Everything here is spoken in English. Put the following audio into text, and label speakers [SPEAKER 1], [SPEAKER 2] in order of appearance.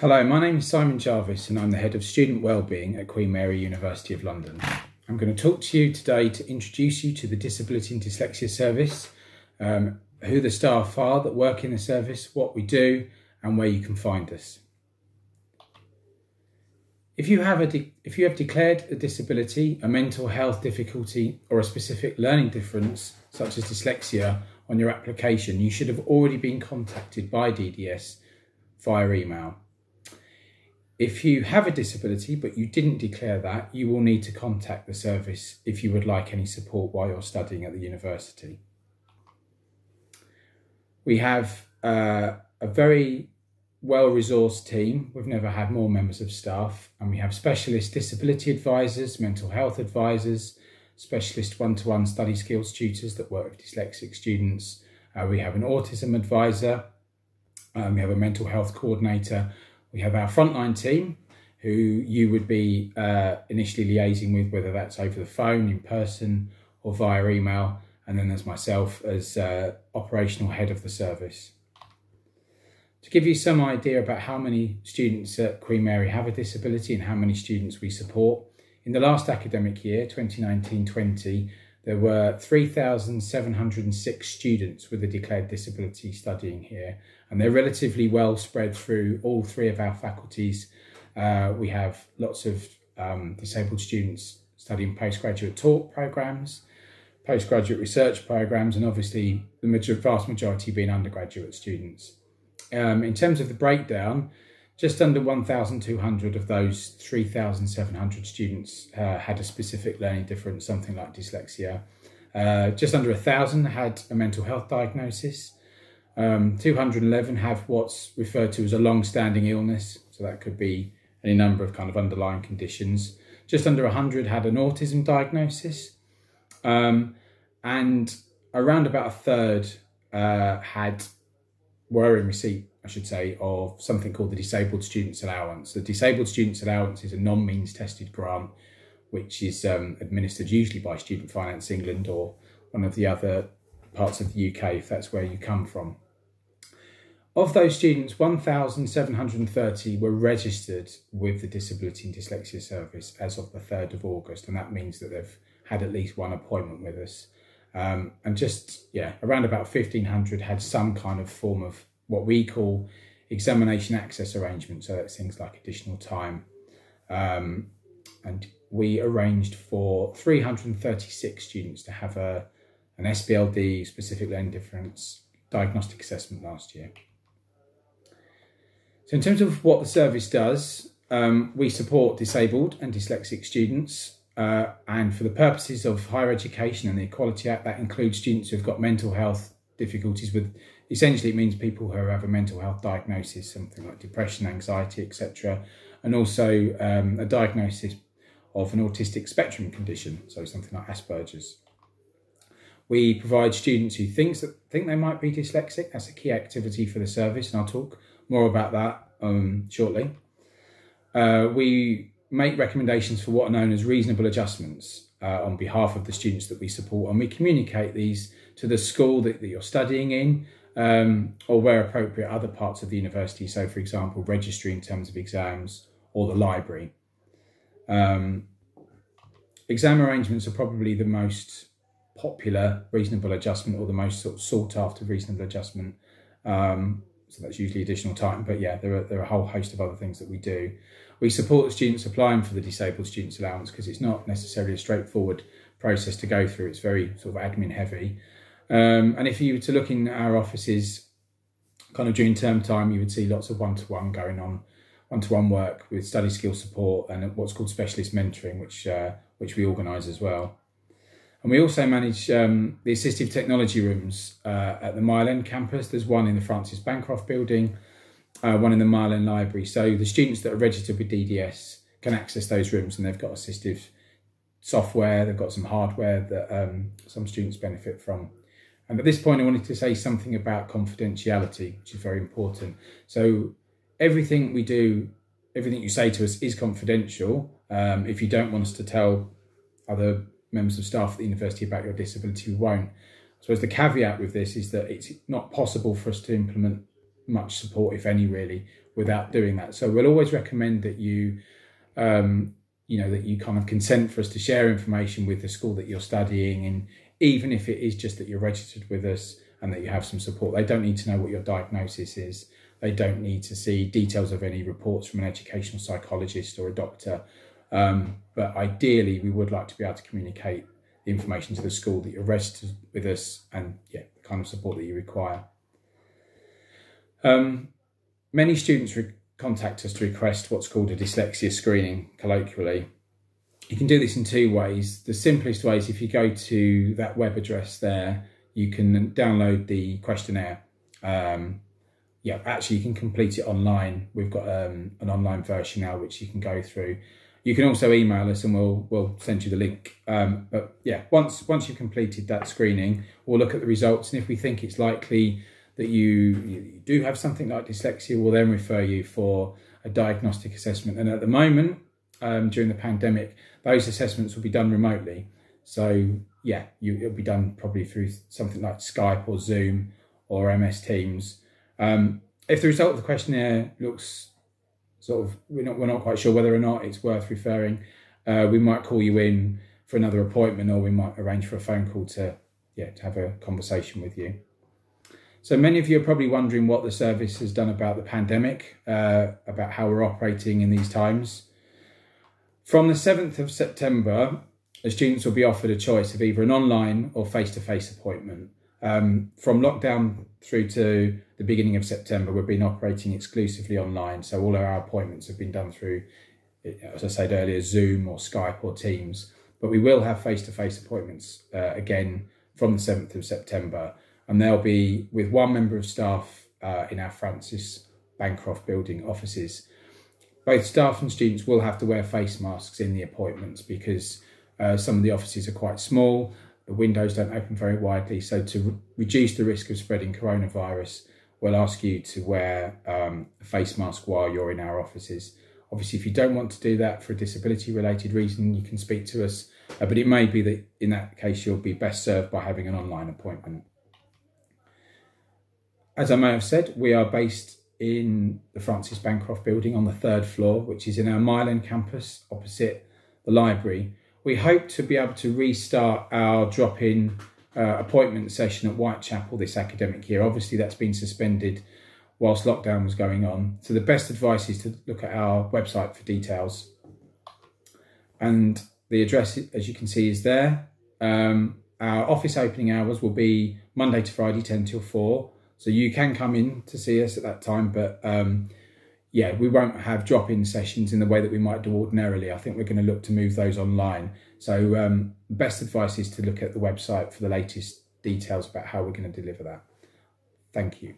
[SPEAKER 1] Hello, my name is Simon Jarvis and I'm the Head of Student Wellbeing at Queen Mary University of London. I'm going to talk to you today to introduce you to the Disability and Dyslexia Service, who the staff are that work in the service, what we do and where you can find us. If you have declared a disability, a mental health difficulty or a specific learning difference such as dyslexia on your application, you should have already been contacted by DDS via email. If you have a disability but you didn't declare that, you will need to contact the service if you would like any support while you're studying at the university. We have a very well-resourced team. We've never had more members of staff, and we have specialist disability advisors, mental health advisors, specialist one-to-one study skills tutors that work with dyslexic students. We have an autism advisor. We have a mental health coordinator. We have our frontline team who you would be initially liaising with, whether that's over the phone, in person or via email. And then there's myself as operational head of the service. To give you some idea about how many students at Queen Mary have a disability and how many students we support, in the last academic year, 2019-20, there were 3,706 students with a declared disability studying here, and they're relatively well spread through all three of our faculties. We have lots of disabled students studying postgraduate talk programmes, postgraduate research programmes, and obviously the vast majority being undergraduate students. In terms of the breakdown, just under 1,200 of those 3,700 students had a specific learning difference, something like dyslexia. Just under 1,000 had a mental health diagnosis. 211 have what's referred to as a long-standing illness, so that could be any number of kind of underlying conditions. Just under 100 had an autism diagnosis, and around about a third were in receipt, I should say, of something called the Disabled Students Allowance. The Disabled Students Allowance is a non-means tested grant which is administered usually by Student Finance England or one of the other parts of the UK, if that's where you come from. Of those students, 1,730 were registered with the Disability and Dyslexia Service as of the 3rd of August, and that means that they've had at least one appointment with us. And around about 1,500 had some kind of form of what we call examination access arrangement. So that's things like additional time. And we arranged for 336 students to have an SPLD, specific learning difference, diagnostic assessment last year. So in terms of what the service does, we support disabled and dyslexic students. And for the purposes of higher education and the Equality Act, that includes students who've got mental health difficulties with, essentially it means people who have a mental health diagnosis, something like depression, anxiety, etc. And also a diagnosis of an autistic spectrum condition, so something like Asperger's. We provide students who think they might be dyslexic. That's a key activity for the service, and I'll talk more about that shortly. We make recommendations for what are known as reasonable adjustments on behalf of the students that we support, and we communicate these to the school that you're studying in, or where appropriate, other parts of the university. So for example, registry in terms of exams or the library. Exam arrangements are probably the most popular reasonable adjustment, or the most sort of sought after reasonable adjustment. So that's usually additional time, but yeah, there are a whole host of other things that we do. We support the students applying for the Disabled Students Allowance because it's not necessarily a straightforward process to go through. It's very sort of admin heavy. And if you were to look in our offices kind of during term time, you would see lots of one-to-one going on, one-to-one work with study skill support and what's called specialist mentoring, which we organise as well. And we also manage the assistive technology rooms at the Mile End campus. There's one in the Francis Bancroft building, one in the Mile End Library. So the students that are registered with DDS can access those rooms, and they've got assistive software, they've got some hardware that some students benefit from. And at this point, I wanted to say something about confidentiality, which is very important. So everything we do, everything you say to us is confidential. If you don't want us to tell other members of staff at the university about your disability, we won't. So as the caveat with this is that it's not possible for us to implement much support, if any, really, without doing that. So we'll always recommend that you that you kind of consent for us to share information with the school that you're studying, and even if it is just that you're registered with us and that you have some support. They don't need to know what your diagnosis is. They don't need to see details of any reports from an educational psychologist or a doctor. But ideally, we would like to be able to communicate the information to the school that you're registered with us, and the kind of support that you require. Many students contact us to request what's called a dyslexia screening, colloquially. You can do this in two ways. The simplest way is if you go to that web address there, you can download the questionnaire. Actually, you can complete it online. We've got an online version now which you can go through. You can also email us and we'll send you the link. Once you've completed that screening, we'll look at the results, and if we think it's likely that you do have something like dyslexia, we'll then refer you for a diagnostic assessment. And at the moment, during the pandemic, those assessments will be done remotely. So it'll be done probably through something like Skype or Zoom or MS Teams. If the result of the questionnaire looks we're not quite sure whether or not it's worth referring, we might call you in for another appointment, or we might arrange for a phone call to have a conversation with you. So many of you are probably wondering what the service has done about the pandemic, about how we're operating in these times. From the 7th of September, the students will be offered a choice of either an online or face-to-face appointment. From lockdown through to the beginning of September, we've been operating exclusively online. So all of our appointments have been done through, as I said earlier, Zoom or Skype or Teams. But we will have face-to-face appointments again from the 7th of September. And they'll be with one member of staff in our Francis Bancroft building offices. Both staff and students will have to wear face masks in the appointments because some of the offices are quite small. The windows don't open very widely. So to reduce the risk of spreading coronavirus, we'll ask you to wear a face mask while you're in our offices. Obviously, if you don't want to do that for a disability-related reason, you can speak to us. But it may be that in that case, you'll be best served by having an online appointment. As I may have said, we are based in the Francis Bancroft building on the 3rd floor, which is in our Mile End campus opposite the library. We hope to be able to restart our drop-in appointment session at Whitechapel this academic year. Obviously, that's been suspended whilst lockdown was going on. So the best advice is to look at our website for details. And the address, as you can see, is there. Our office opening hours will be Monday to Friday, 10 till 4. So you can come in to see us at that time, but we won't have drop-in sessions in the way that we might do ordinarily. I think we're going to look to move those online. So best advice is to look at the website for the latest details about how we're going to deliver that. Thank you.